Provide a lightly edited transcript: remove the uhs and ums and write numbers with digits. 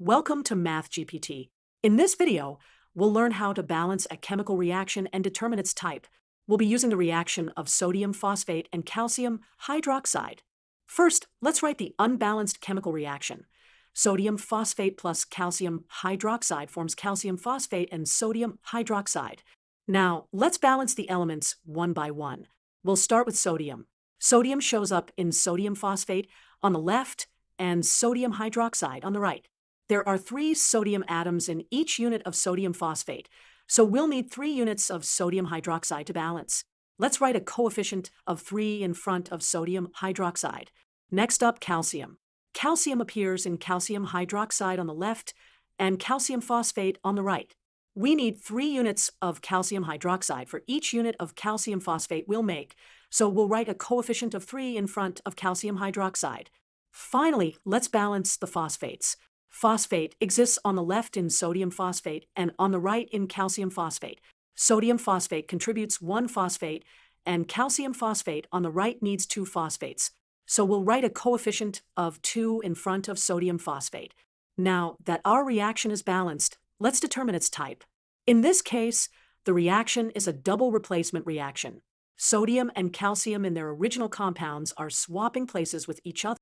Welcome to Math GPT. In this video, we'll learn how to balance a chemical reaction and determine its type. We'll be using the reaction of sodium phosphate and calcium hydroxide. First, let's write the unbalanced chemical reaction. Sodium phosphate plus calcium hydroxide forms calcium phosphate and sodium hydroxide. Now, let's balance the elements one by one. We'll start with sodium. Sodium shows up in sodium phosphate on the left and sodium hydroxide on the right. There are 3 sodium atoms in each unit of sodium phosphate, so we'll need 3 units of sodium hydroxide to balance. Let's write a coefficient of 3 in front of sodium hydroxide. Next up, calcium. Calcium appears in calcium hydroxide on the left and calcium phosphate on the right. We need 3 units of calcium hydroxide for each unit of calcium phosphate we'll make, so we'll write a coefficient of 3 in front of calcium hydroxide. Finally, let's balance the phosphates. Phosphate exists on the left in sodium phosphate and on the right in calcium phosphate. Sodium phosphate contributes 1 phosphate, and calcium phosphate on the right needs 2 phosphates. So we'll write a coefficient of 2 in front of sodium phosphate. Now that our reaction is balanced, let's determine its type. In this case, the reaction is a double replacement reaction. Sodium and calcium in their original compounds are swapping places with each other.